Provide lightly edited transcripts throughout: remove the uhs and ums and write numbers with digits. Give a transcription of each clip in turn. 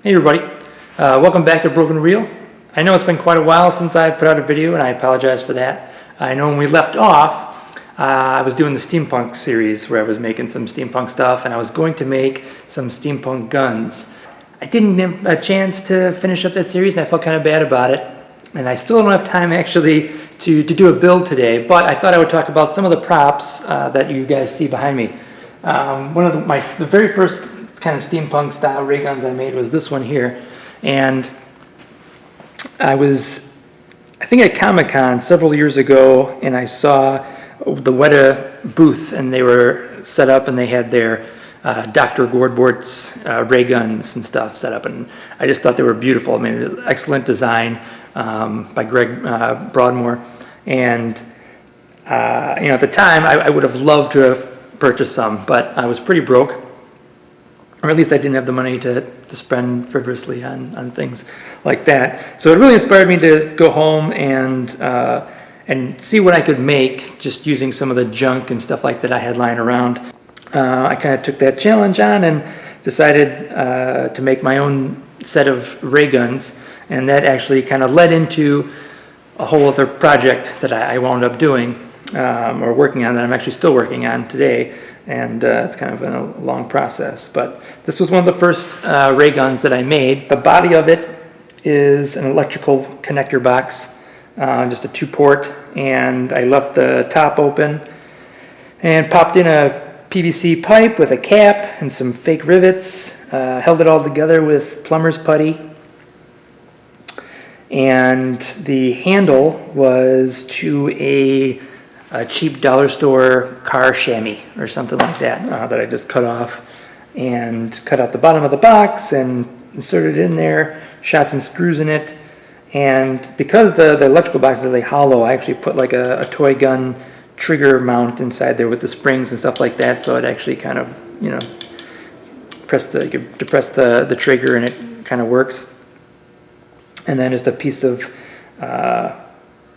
Hey everybody, welcome back to Broken Reel. I know it's been quite a while since I put out a video and I apologize for that. I know when we left off, I was doing the steampunk series where I was making some steampunk stuff and I was going to make some steampunk guns. I didn't have a chance to finish up that series and I felt kind of bad about it. And I still don't have time actually to do a build today, but I thought I would talk about some of the props that you guys see behind me. One of the very first kind of steampunk style ray guns I made was this one here, and I think at Comic-Con several years ago, and I saw the Weta booth, and they were set up, and they had their Dr. Gordbort's ray guns and stuff set up, and I just thought they were beautiful. I mean, excellent design by Greg Broadmoor, and at the time I would have loved to have purchased some, but I was pretty broke. Or at least I didn't have the money to spend frivolously on things like that. So it really inspired me to go home and see what I could make just using some of the junk and stuff like that I had lying around. I kind of took that challenge on and decided to make my own set of ray guns, and that actually kind of led into a whole other project that I wound up doing or working on, that I'm actually still working on today. And it's kind of been a long process, but this was one of the first ray guns that I made. The body of it is an electrical connector box, just a 2-port, and I left the top open and popped in a PVC pipe with a cap and some fake rivets, held it all together with plumber's putty, and the handle was to a cheap dollar store car chamois or something like that that I just cut off and cut out the bottom of the box and inserted it in there, shot some screws in it, and because the electrical box is really hollow, I actually put like a toy gun trigger mount inside there with the springs and stuff like that, so it actually kind of, you could depress the trigger and it kind of works. And then just a piece of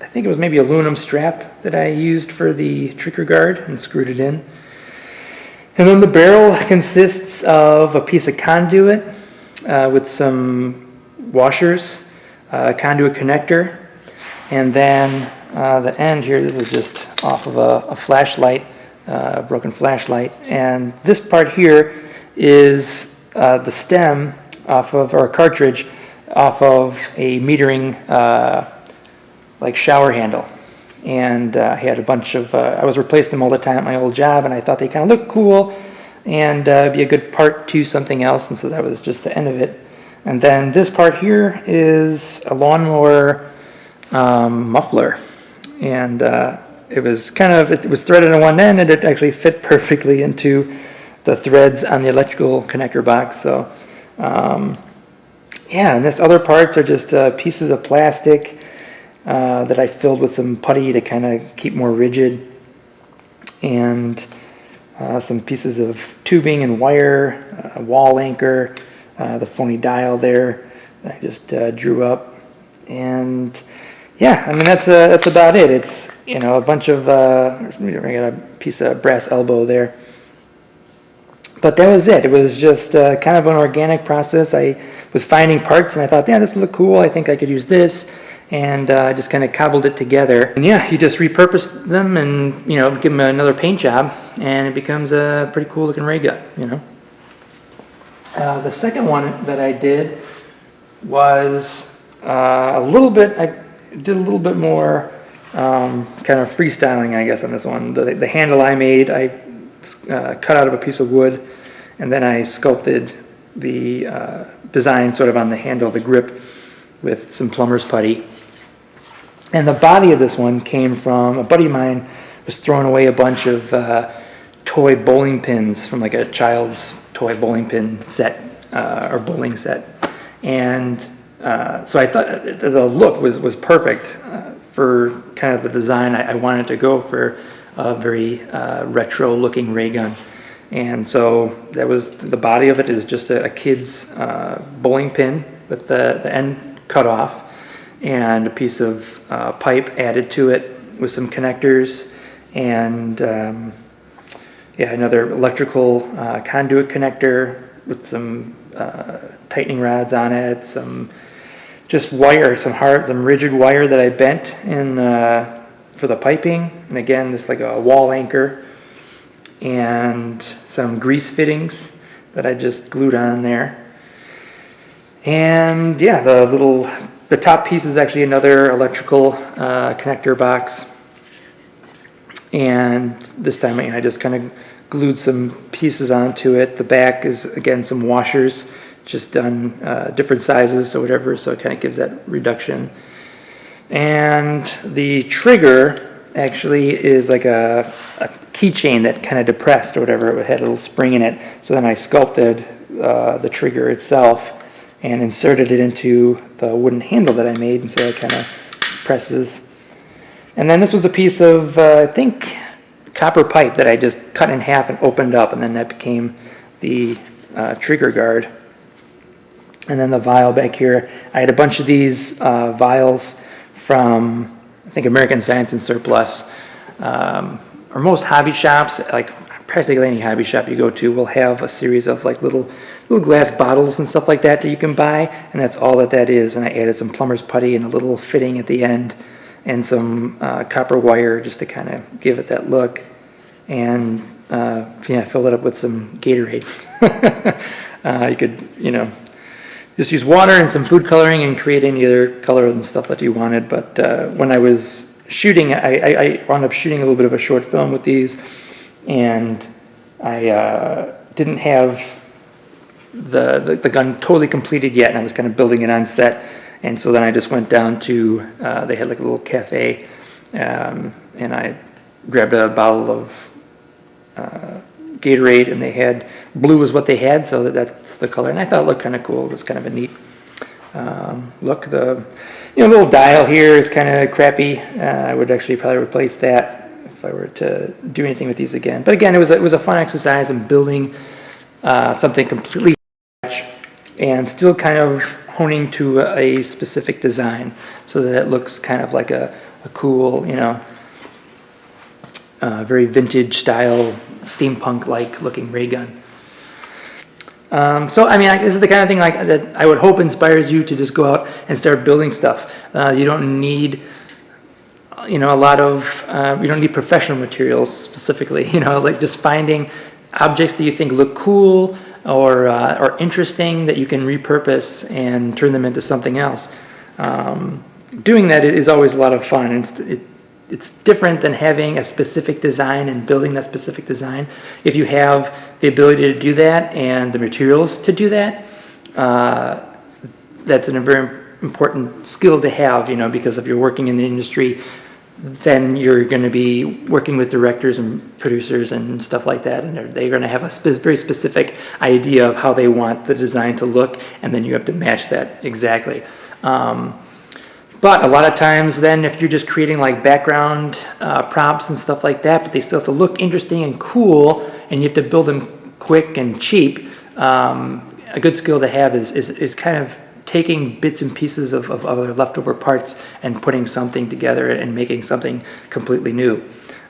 I think it was maybe aluminum strap that I used for the trigger guard and screwed it in. And then the barrel consists of a piece of conduit with some washers, a conduit connector, and then the end here, this is just off of a flashlight, broken flashlight. And this part here is the stem off of, or a cartridge off of a metering like shower handle, and I had a bunch of I was replacing them all the time at my old job, and I thought they kind of looked cool and be a good part to something else, and so that was just the end of it. And then this part here is a lawnmower muffler, and it was threaded on one end, and it actually fit perfectly into the threads on the electrical connector box. So yeah, and this other parts are just pieces of plastic that I filled with some putty to kind of keep more rigid, and some pieces of tubing and wire, a wall anchor, the phony dial there that I just drew up, and yeah, I mean that's about it. It's a bunch of I got a piece of brass elbow there, but that was it. It was just kind of an organic process. I was finding parts and I thought, yeah, this will look cool. I think I could use this. And I just kind of cobbled it together. And yeah, you just repurpose them and, give them another paint job, and it becomes a pretty cool looking ray gun, The second one that I did was I did a little bit more kind of freestyling, I guess, on this one. The handle I made, I cut out of a piece of wood, and then I sculpted the design sort of on the handle, the grip, with some plumber's putty. And the body of this one came from a buddy of mine was throwing away a bunch of toy bowling pins from like a child's toy bowling pin set or bowling set. And so I thought the look was perfect for kind of the design I wanted to go for, a very retro looking ray gun. And so that was, the body of it is just a kid's bowling pin with the end cut off, and a piece of pipe added to it with some connectors, and another electrical conduit connector with some tightening rods on it, some just wire, some rigid wire that I bent in for the piping, and again, just like a wall anchor, and some grease fittings that I just glued on there. And yeah, the top piece is actually another electrical connector box. And this time I just kind of glued some pieces onto it. The back is, again, some washers, just done different sizes or whatever, so it kind of gives that reduction. And the trigger actually is like a keychain that kind of depressed or whatever. It had a little spring in it. So then I sculpted the trigger itself and inserted it into the wooden handle that I made, and so it kind of presses. And then this was a piece of, I think, copper pipe that I just cut in half and opened up, and then that became the trigger guard. And then the vial back here, I had a bunch of these vials from, I think, American Science and Surplus, or most hobby shops, like practically any hobby shop you go to will have a series of like little glass bottles and stuff like that you can buy, and that's all that is. And I added some plumber's putty and a little fitting at the end, and some copper wire just to kind of give it that look, and fill it up with some Gatorade. You could, just use water and some food coloring and create any other color and stuff that you wanted. But when I was shooting, I wound up shooting a little bit of a short film with these, and I didn't have the gun totally completed yet, and I was kind of building it on set. And so then I just went down to, they had like a little cafe, and I grabbed a bottle of Gatorade, and they had, blue was what they had, so that's the color. And I thought it looked kind of cool. It was kind of a neat look. The little dial here is kind of crappy. I would actually probably replace that if I were to do anything with these again. But again, it was a fun exercise in building something completely from scratch and still kind of honing to a specific design so that it looks kind of like a cool, very vintage style, steampunk-like looking ray gun. So, I mean, this is the kind of thing that I would hope inspires you to just go out and start building stuff. You don't need, you don't need professional materials specifically, like just finding objects that you think look cool or interesting that you can repurpose and turn them into something else. Doing that is always a lot of fun. It's different than having a specific design and building that specific design. If you have the ability to do that and the materials to do that, that's a very important skill to have, because if you're working in the industry, then you're going to be working with directors and producers and stuff like that, and they're going to have a very specific idea of how they want the design to look, and then you have to match that exactly. But a lot of times then, if you're just creating like background props and stuff like that, but they still have to look interesting and cool, and you have to build them quick and cheap, a good skill to have is kind of taking bits and pieces of other leftover parts and putting something together and making something completely new.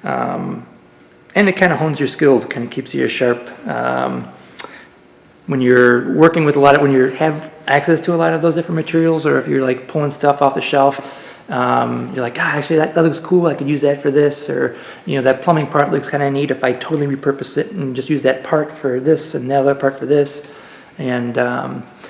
And it kind of hones your skills, it kind of keeps you sharp. When you're working with when you have access to a lot of those different materials, or if you're like pulling stuff off the shelf, you're like, actually that looks cool, I could use that for this, or that plumbing part looks kind of neat if I totally repurpose it and just use that part for this and the other part for this. And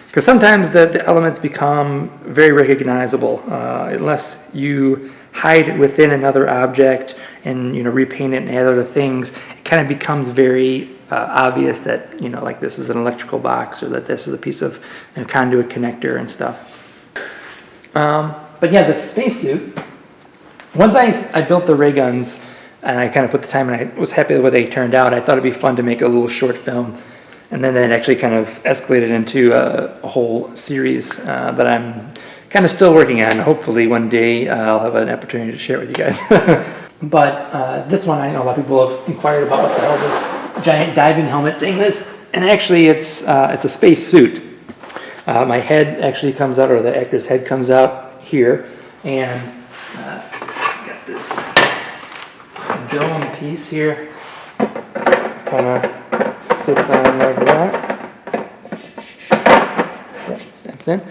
because sometimes the elements become very recognizable unless you hide it within another object and repaint it and add other things. It kind of becomes very obvious that like this is an electrical box, or that this is a piece of conduit connector and stuff. But yeah, the spacesuit. Once I built the ray guns and I kind of put the time, and I was happy with the way they turned out, I thought it'd be fun to make a little short film. And then that actually kind of escalated into a whole series that I'm kind of still working on. Hopefully one day I'll have an opportunity to share it with you guys. But this one, I know a lot of people have inquired about what the hell this giant diving helmet thing is. And actually it's a space suit. My head actually comes out, or the actor's head comes out here. And got this dome piece here. Kind of fits on like that. something.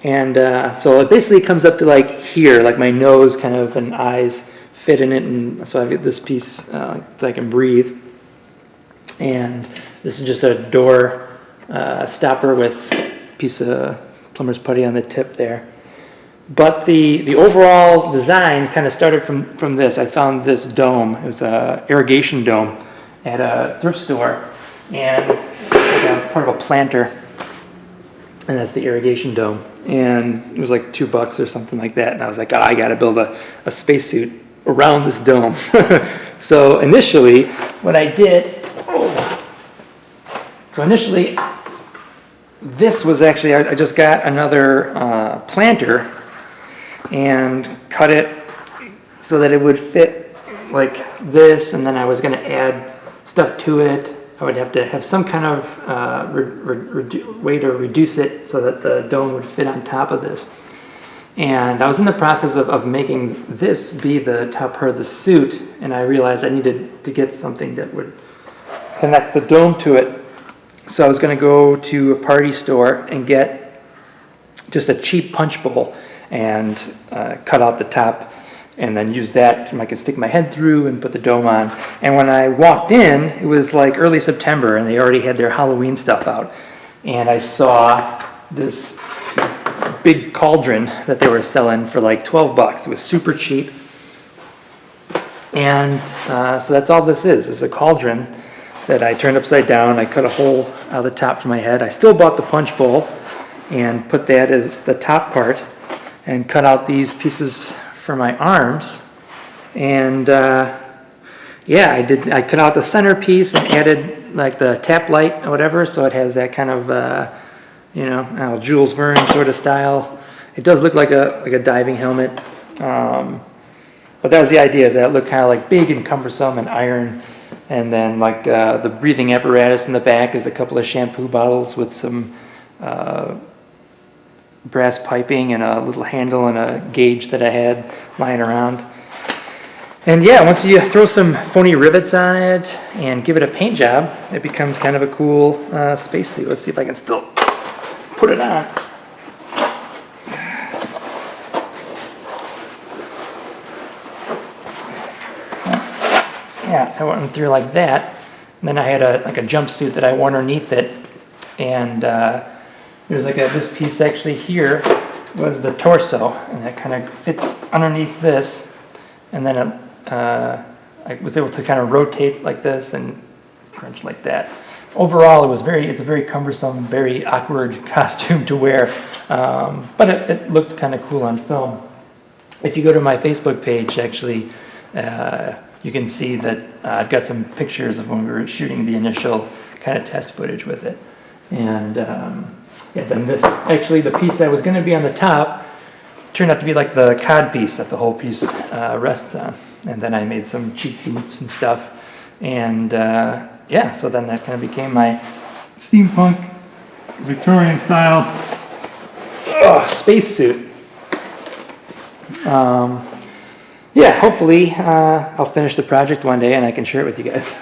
And so it basically comes up to like here, like my nose kind of and eyes fit in it, and so I've got this piece so I can breathe. And this is just a door stopper with a piece of plumber's putty on the tip there. But the overall design kind of started from this. I found this dome. It was an irrigation dome at a thrift store, and it's part of a planter. And that's the irrigation dome. And it was like $2 or something like that. And I was like, oh, I got to build a spacesuit around this dome. So initially, what I did, this was actually, I just got another planter and cut it so that it would fit like this. And then I was going to add stuff to it. I would have to have some kind of way to reduce it so that the dome would fit on top of this. And I was in the process of making this be the top part of the suit, and I realized I needed to get something that would connect the dome to it. So I was going to go to a party store and get just a cheap punch bowl and cut out the top, and then use that so I could stick my head through and put the dome on. And when I walked in, it was like early September, and they already had their Halloween stuff out. And I saw this big cauldron that they were selling for like $12. It was super cheap. And so that's all this is. It's a cauldron that I turned upside down. I cut a hole out of the top for my head. I still bought the punch bowl and put that as the top part and cut out these pieces for my arms. And yeah, I cut out the centerpiece and added like the tap light or whatever, so it has that kind of you know, Jules Verne sort of style. It does look like a diving helmet, but that was the idea, is that it looked kind of like big and cumbersome and iron. And then like the breathing apparatus in the back is a couple of shampoo bottles with some brass piping and a little handle and a gauge that I had lying around. And yeah, once you throw some phony rivets on it and give it a paint job, it becomes kind of a cool spacesuit. Let's see if I can still put it on. Yeah, I went through like that. And then I had like a jumpsuit that I wore underneath it, and there's like this piece actually here was the torso, and that kind of fits underneath this, and then I was able to kind of rotate like this and crunch like that. Overall, it's a very cumbersome, very awkward costume to wear, but it looked kind of cool on film. If you go to my Facebook page, actually, you can see that I've got some pictures of when we were shooting the initial kind of test footage with it. And yeah, then this, actually the piece that was going to be on the top turned out to be like the cod piece that the whole piece rests on. And then I made some cheap boots and stuff. And yeah, so then that kind of became my steampunk Victorian style spacesuit. Yeah, hopefully I'll finish the project one day and I can share it with you guys.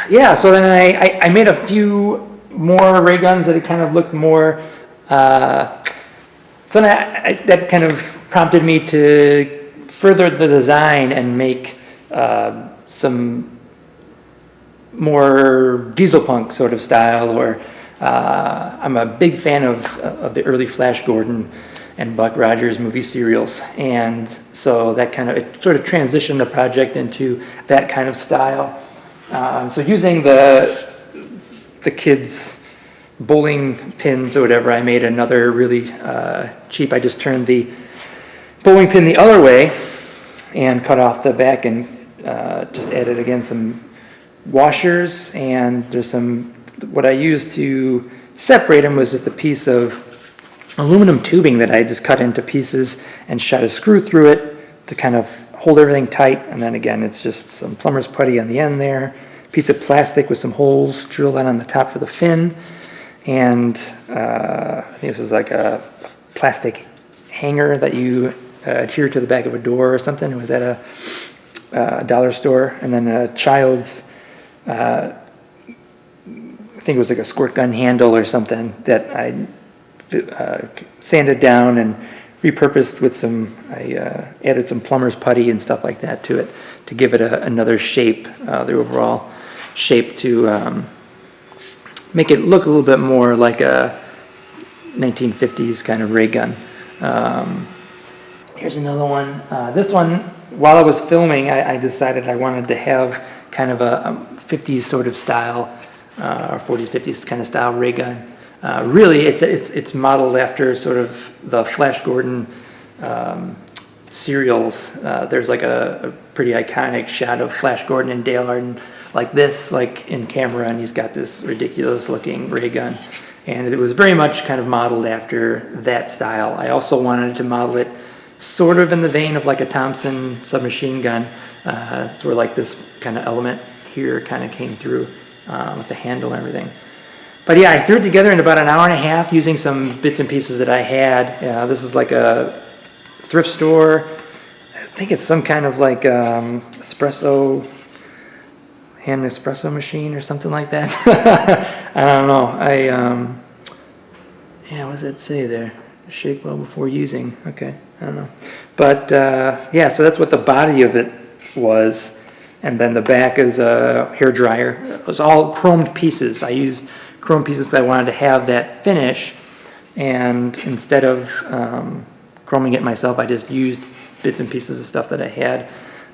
Yeah, so then I made a few more ray guns that kind of looked more, so then that kind of prompted me to further the design and make some more diesel punk sort of style, or I'm a big fan of the early Flash Gordon and Buck Rogers movie serials, and so that kind of, it sort of transitioned the project into that kind of style. So using the kids' bowling pins or whatever, I made another really cheap. I just turned the bowling pin the other way and cut off the back and just added again some washers, and there's some, what I used to separate them was just a piece of aluminum tubing that I just cut into pieces and shot a screw through it to kind of hold everything tight. And then again, it's just some plumber's putty on the end there, piece of plastic with some holes drilled on the top for the fin, and I think this is like a plastic hanger that you adhere to the back of a door or something. It was at a dollar store. And then a child's think it was like a squirt gun handle or something that I sanded down and repurposed with I added some plumber's putty and stuff like that to it to give it another shape, the overall shape, to make it look a little bit more like a 1950s kind of ray gun. Here's another one. This one, while I was filming, I decided I wanted to have kind of a 50s sort of style, or 40s, 50s kind of style ray gun. Really, it's modeled after sort of the Flash Gordon serials. There's like a pretty iconic shot of Flash Gordon and Dale Arden like this, like in camera, and he's got this ridiculous looking ray gun. And it was very much kind of modeled after that style. I also wanted to model it sort of in the vein of like a Thompson submachine gun. Sort of like this kind of element here kind of came through with the handle and everything. But yeah, I threw it together in about an hour and a half using some bits and pieces that I had. This is like a thrift store. I think it's some kind of like hand espresso machine or something like that. I don't know. Yeah, what does that say there? Shake well before using. Okay, I don't know. But yeah, so that's what the body of it was. And then the back is a hair dryer. It was all chromed pieces. I used chrome pieces because I wanted to have that finish. And instead of chroming it myself, I just used bits and pieces of stuff that I had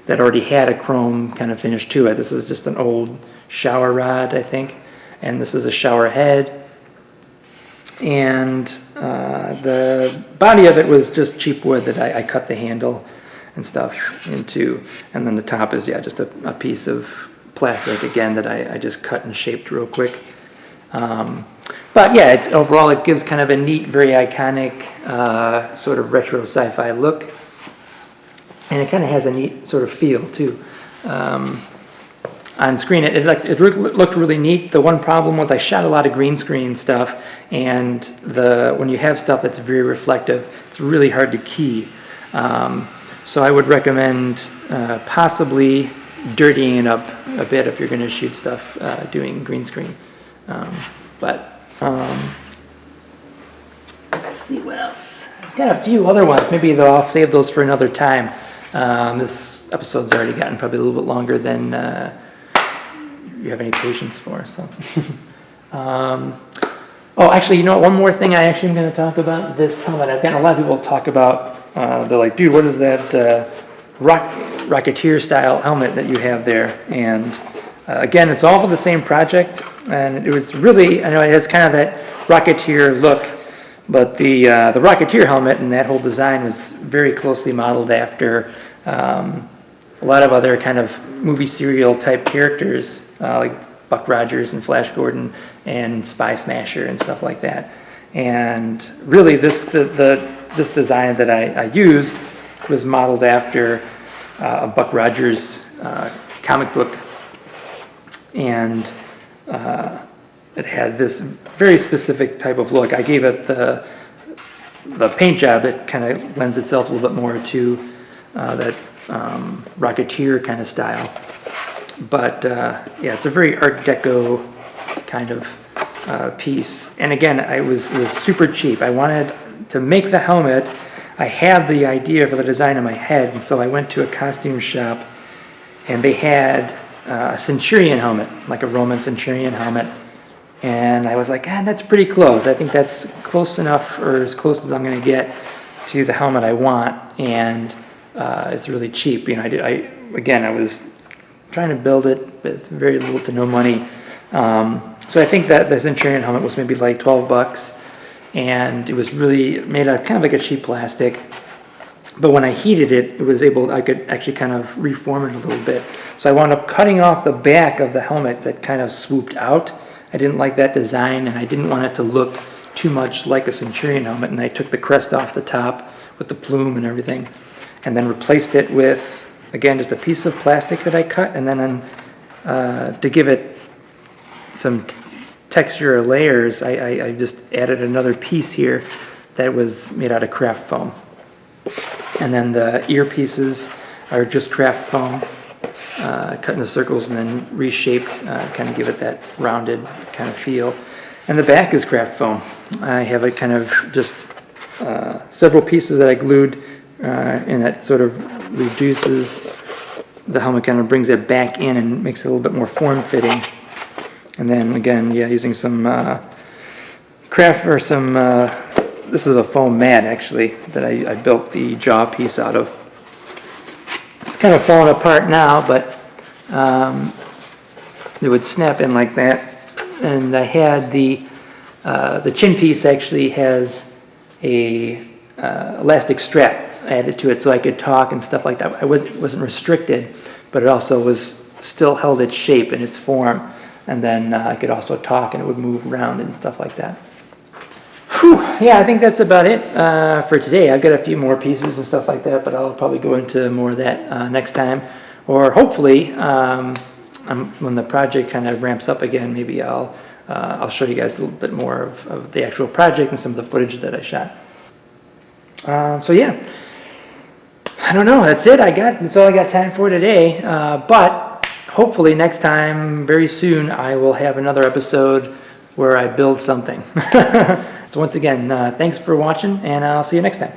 that already had a chrome kind of finish to it. This is just an old shower rod, I think. And this is a shower head. And the body of it was just cheap wood that I cut the handle and stuff into. And then the top is, yeah, just a piece of plastic, again, that I just cut and shaped real quick. But yeah, overall it gives kind of a neat, very iconic sort of retro sci-fi look. And it kind of has a neat sort of feel, too. On screen, it looked really neat. The one problem was I shot a lot of green screen stuff, and when you have stuff that's very reflective, it's really hard to key. So I would recommend possibly dirtying it up a bit if you're going to shoot stuff doing green screen. Let's see what else. I've got a few other ones. Maybe I'll save those for another time. This episode's already gotten probably a little bit longer than you have any patience for. So, oh, actually, you know what? One more thing I actually am going to talk about this helmet. I've gotten a lot of people talk about. They're like, dude, what is that Rocketeer style helmet that you have there? And again, it's all for the same project, and it was really, I know it has kind of that Rocketeer look, but the Rocketeer helmet and that whole design was very closely modeled after a lot of other kind of movie serial type characters, like Buck Rogers and Flash Gordon and Spy Smasher and stuff like that. And really, this design that I used was modeled after a Buck Rogers comic book, and it had this very specific type of look. I gave it the paint job that kind of lends itself a little bit more to that Rocketeer kind of style. But yeah, it's a very Art Deco kind of piece. And again, it was super cheap. I wanted to make the helmet. I had the idea for the design in my head, and so I went to a costume shop, and they had a Centurion helmet, like a Roman Centurion helmet. And I was like, that's pretty close. I think that's close enough, or as close as I'm going to get to the helmet I want. And it's really cheap. You know, I was trying to build it with very little to no money. So I think that the Centurion helmet was maybe like $12, and it was really made out of kind of like a cheap plastic. But when I heated it, I could actually kind of reform it a little bit. So I wound up cutting off the back of the helmet that kind of swooped out. I didn't like that design, and I didn't want it to look too much like a Centurion helmet, and I took the crest off the top with the plume and everything, and then replaced it with, again, just a piece of plastic that I cut, and then to give it some texture or layers, I just added another piece here that was made out of craft foam. And then the earpieces are just craft foam. cut into circles and then reshaped, kind of give it that rounded kind of feel. And the back is craft foam. I have it kind of just several pieces that I glued, and that sort of reduces the helmet, kind of brings it back in and makes it a little bit more form-fitting. And then again, yeah, using some craft or some, this is a foam mat actually that I built the jaw piece out of. It's kind of falling apart now, but it would snap in like that. And I had the chin piece actually has a elastic strap added to it so I could talk and stuff like that. I wasn't restricted, but it also was still held its shape and its form. And then I could also talk and it would move around and stuff like that. Whew, yeah, I think that's about it for today. I've got a few more pieces and stuff like that, but I'll probably go into more of that next time. Or hopefully, when the project kind of ramps up again, maybe I'll show you guys a little bit more of the actual project and some of the footage that I shot. So yeah, I don't know, that's it. That's all I got time for today. But hopefully next time, very soon, I will have another episode where I build something. So once again, thanks for watching, and I'll see you next time.